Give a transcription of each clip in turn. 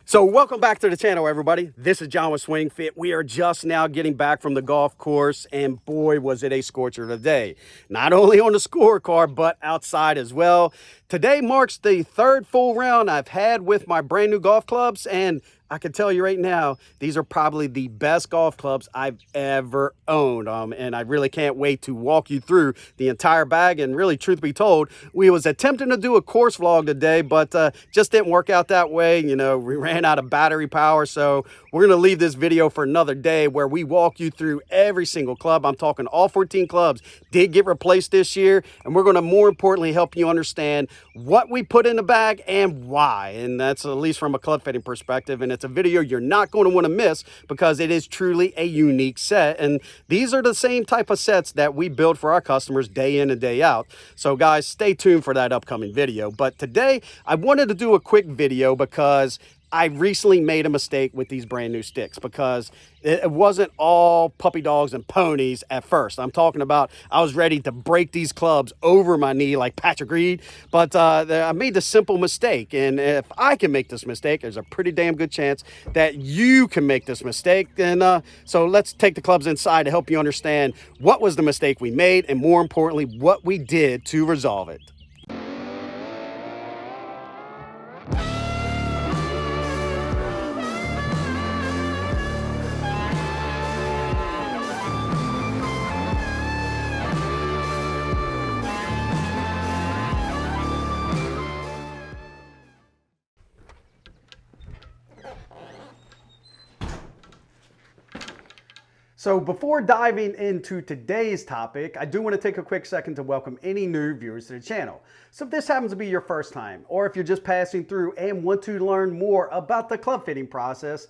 So welcome back to the channel, everybody. This is John with SwingFit. We are just now getting back from the golf course, and boy, was it a scorcher today. Not only on the scorecard, but outside as well. Today marks the third full round I've had with my brand new golf clubs, and I can tell you right now, these are probably the best golf clubs I've ever owned. And I really can't wait to walk you through the entire bag. And really, truth be told, we was attempting to do a course vlog today, but just didn't work out that way. You know, we ran out of battery power. So we're going to leave this video for another day where we walk you through every single club. I'm talking all 14 clubs did get replaced this year. And we're going to more importantly help you understand what we put in the bag and why. And that's at least from a club fitting perspective. And it's a video you're not going to want to miss because it is truly a unique set. And these are the same type of sets that we build for our customers day in and day out. So guys, stay tuned for that upcoming video. But today I wanted to do a quick video because I recently made a mistake with these brand new sticks because it wasn't all puppy dogs and ponies at first. I'm talking about I was ready to break these clubs over my knee like Patrick Reed, but I made the simple mistake. And if I can make this mistake, there's a pretty damn good chance that you can make this mistake. And so let's take the clubs inside to help you understand what was the mistake we made and more importantly, what we did to resolve it. So before diving into today's topic, I do want to take a quick second to welcome any new viewers to the channel. So if this happens to be your first time, or if you're just passing through and want to learn more about the club fitting process,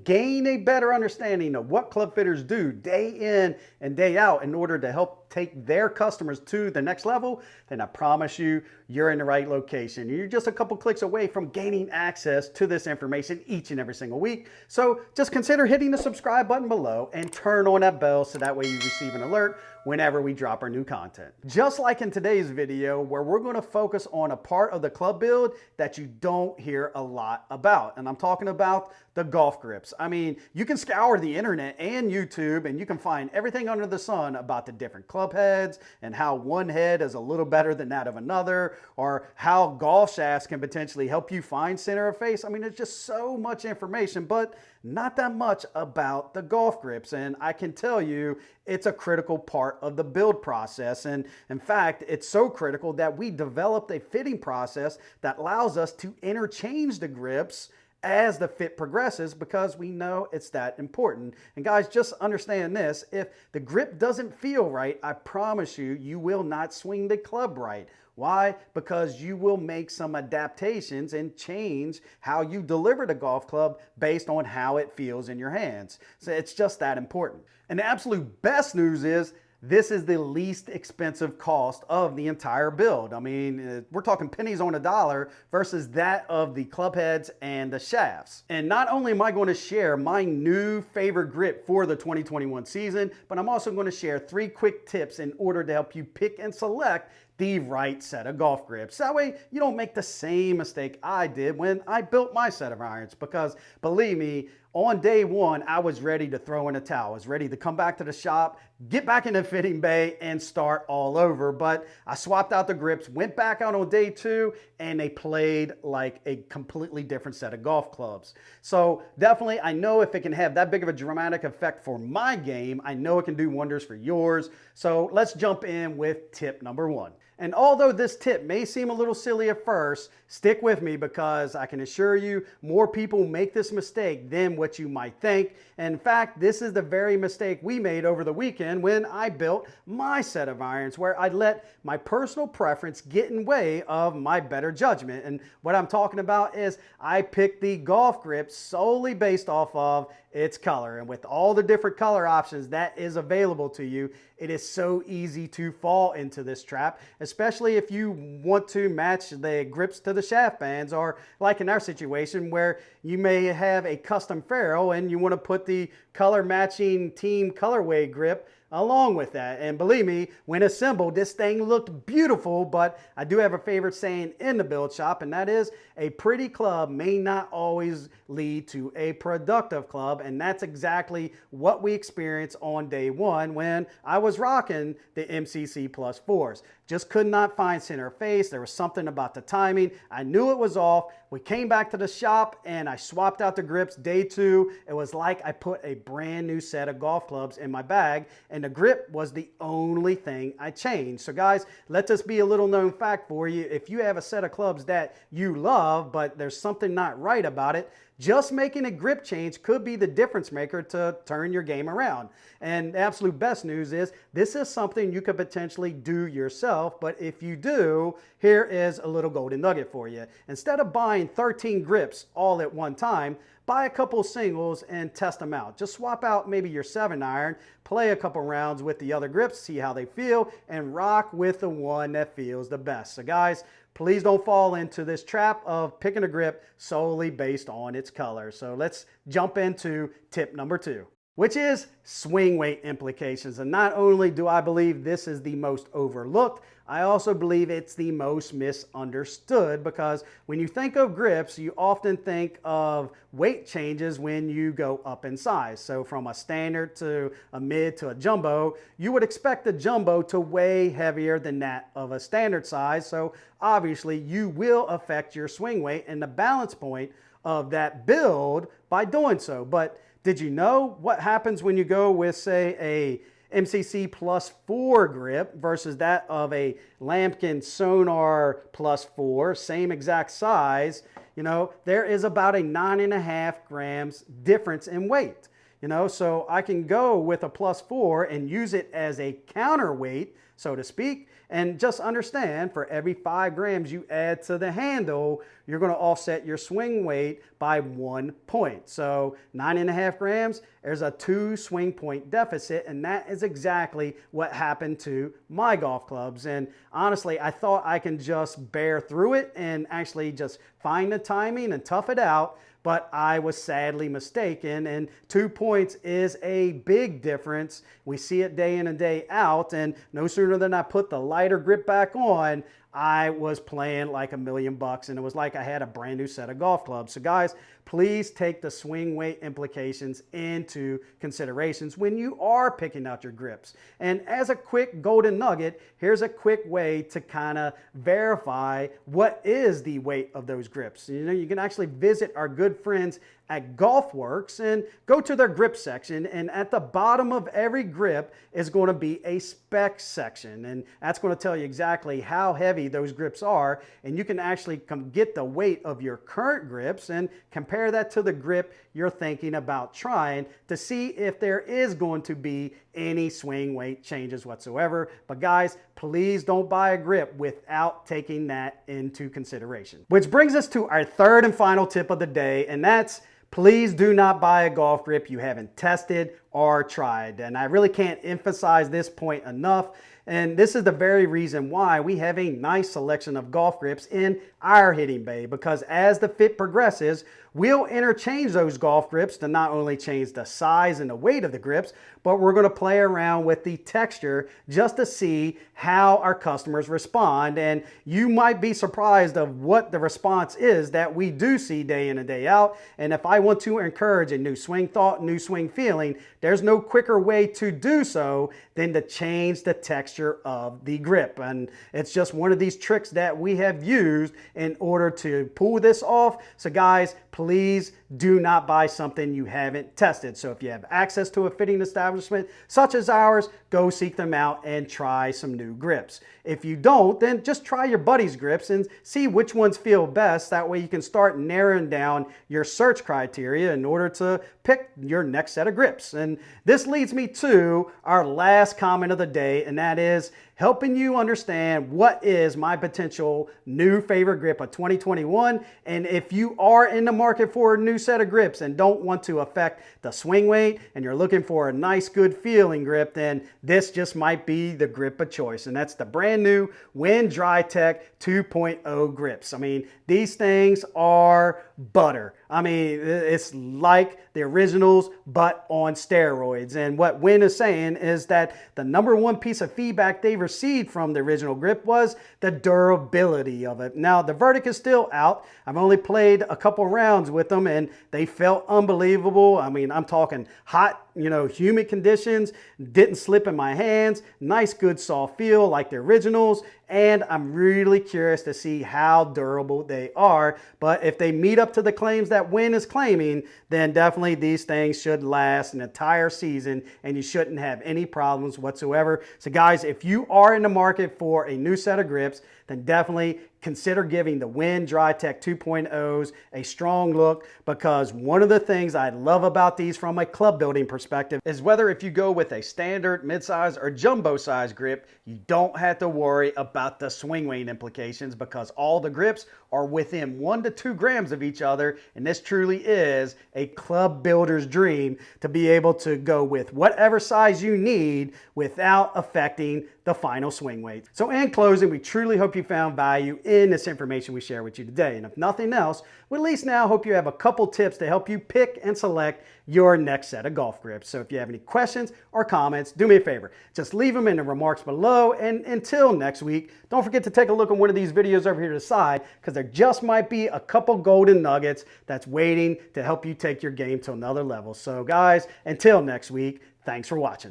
gain a better understanding of what club fitters do day in and day out in order to help take their customers to the next level, then I promise you, you're in the right location. You're just a couple clicks away from gaining access to this information each and every single week. So just consider hitting the subscribe button below and turn on that bell so that way you receive an alert whenever we drop our new content. Just like in today's video, where we're going to focus on a part of the club build that you don't hear a lot about. And I'm talking about the golf grips. You can scour the internet and YouTube and you can find everything under the sun about the different club heads and how one head is a little better than that of another, or how golf shafts can potentially help you find center of face. There's just so much information, but not that much about the golf grips. And I can tell you, it's a critical part of the build process. And in fact, it's so critical that we developed a fitting process that allows us to interchange the grips as the fit progresses because we know it's that important. And guys, just understand this, if the grip doesn't feel right, I promise you, you will not swing the club right. Why? Because you will make some adaptations and change how you deliver the golf club based on how it feels in your hands. So it's just that important. And the absolute best news is this is the least expensive cost of the entire build. We're talking pennies on a dollar versus that of the club heads and the shafts. And not only am I going to share my new favorite grip for the 2021 season, but I'm also going to share 3 quick tips in order to help you pick and select the right set of golf grips. That way you don't make the same mistake I did when I built my set of irons, because believe me, on day one, I was ready to throw in a towel. I was ready to come back to the shop, get back in the fitting bay and start all over. But I swapped out the grips, went back out on day 2, and they played like a completely different set of golf clubs. So definitely, I know if it can have that big of a dramatic effect for my game, I know it can do wonders for yours. So let's jump in with tip number 1. And although this tip may seem a little silly at first, stick with me because I can assure you more people make this mistake than what you might think. And in fact, this is the very mistake we made over the weekend when I built my set of irons, where I let my personal preference get in way of my better judgment. And what I'm talking about is I picked the golf grip solely based off of its color. And with all the different color options that is available to you, it is so easy to fall into this trap, especially if you want to match the grips to the shaft bands, or like in our situation where you may have a custom ferrule and you want to put the color matching team colorway grip along with that. And believe me, when assembled, this thing looked beautiful, but I do have a favorite saying in the build shop, and that is, a pretty club may not always lead to a productive club, and that's exactly what we experienced on day one when I was rocking the MCC Plus 4s. Just could not find center face. There was something about the timing. I knew it was off. We came back to the shop and I swapped out the grips. Day two, it was like I put a brand new set of golf clubs in my bag, and the grip was the only thing I changed. So guys, let this be a little known fact for you. If you have a set of clubs that you love, but there's something not right about it, just making a grip change could be the difference maker to turn your game around. And the absolute best news is this is something you could potentially do yourself, but if you do, here is a little golden nugget for you. Instead of buying 13 grips all at one time, buy a couple singles and test them out. Just swap out maybe your 7-iron, play a couple rounds with the other grips, see how they feel, and rock with the one that feels the best. So guys, please don't fall into this trap of picking a grip solely based on its color. So let's jump into tip number 2, which is swing weight implications. And not only do I believe this is the most overlooked, I also believe it's the most misunderstood, because when you think of grips, you often think of weight changes when you go up in size. So from a standard to a mid to a jumbo, you would expect the jumbo to weigh heavier than that of a standard size. So obviously you will affect your swing weight and the balance point of that build by doing so. But did you know what happens when you go with, say, a MCC Plus 4 grip versus that of a Lambkin Sonar Plus 4, same exact size? You know, there is about a 9.5 grams difference in weight. You know, so I can go with a Plus 4 and use it as a counterweight, so to speak, and just understand for every 5 grams you add to the handle, you're going to offset your swing weight by 1 point. So 9.5 grams, there's a 2 swing point deficit, and that is exactly what happened to my golf clubs. And honestly, I thought I can just bear through it and actually just find the timing and tough it out, but I was sadly mistaken, and 2 points is a big difference. We see it day in and day out, and no sooner than I put the lighter grip back on, I was playing like $1 million, and it was like I had a brand new set of golf clubs. So guys, please take the swing weight implications into considerations when you are picking out your grips. And as a quick golden nugget, here's a quick way to kind of verify what is the weight of those grips. You know, you can actually visit our good friends at GolfWorks and go to their grip section, and at the bottom of every grip is going to be a spec section, and that's going to tell you exactly how heavy those grips are, and you can actually come get the weight of your current grips and compare that to the grip you're thinking about trying to see if there is going to be any swing weight changes whatsoever. But guys, please don't buy a grip without taking that into consideration. Which brings us to our third and final tip of the day, and that's please do not buy a golf grip you haven't tested or tried. And I really can't emphasize this point enough. And this is the very reason why we have a nice selection of golf grips in our hitting bay, because as the fit progresses, we'll interchange those golf grips to not only change the size and the weight of the grips, but we're going to play around with the texture just to see how our customers respond. And you might be surprised of what the response is that we do see day in and day out. And if I want to encourage a new swing thought, new swing feeling, there's no quicker way to do so than to change the texture of the grip. And it's just one of these tricks that we have used in order to pull this off. So guys, please do not buy something you haven't tested. So if you have access to a fitting establishment such as ours, go seek them out and try some new grips. If you don't, then just try your buddy's grips and see which ones feel best. That way you can start narrowing down your search criteria in order to pick your next set of grips. And this leads me to our last comment of the day, and that is helping you understand what is my potential new favorite grip of 2021. And if you are in the market for a new set of grips and don't want to affect the swing weight and you're looking for a nice, good feeling grip, then this just might be the grip of choice. And that's the brand new WinDryTech 2.0 grips. I mean, these things are butter. I mean, it's like the originals, but on steroids. And what Win is saying is that the number one piece of feedback they received from the original grip was the durability of it. Now, the verdict is still out. I've only played a couple rounds with them and they felt unbelievable. I mean, I'm talking hot, humid conditions, didn't slip in my hands, nice, good, soft feel like the originals. And I'm really curious to see how durable they are. But if they meet up to the claims that Win is claiming, then definitely these things should last an entire season and you shouldn't have any problems whatsoever. So guys, if you are in the market for a new set of grips, then definitely consider giving the Win DryTech 2.0s a strong look, because one of the things I love about these from a club building perspective is whether if you go with a standard, mid-size, or jumbo size grip, you don't have to worry about the swing weight implications because all the grips are within 1 to 2 grams of each other, and this truly is a club builder's dream to be able to go with whatever size you need without affecting the final swing weight. So in closing, we truly hope you found value in this information we share with you today. And if nothing else, we at least now hope you have a couple tips to help you pick and select your next set of golf grips. So if you have any questions or comments, do me a favor. Just leave them in the remarks below. And until next week, don't forget to take a look at one of these videos over here to the side, because there just might be a couple golden nuggets that's waiting to help you take your game to another level. So guys, until next week, thanks for watching.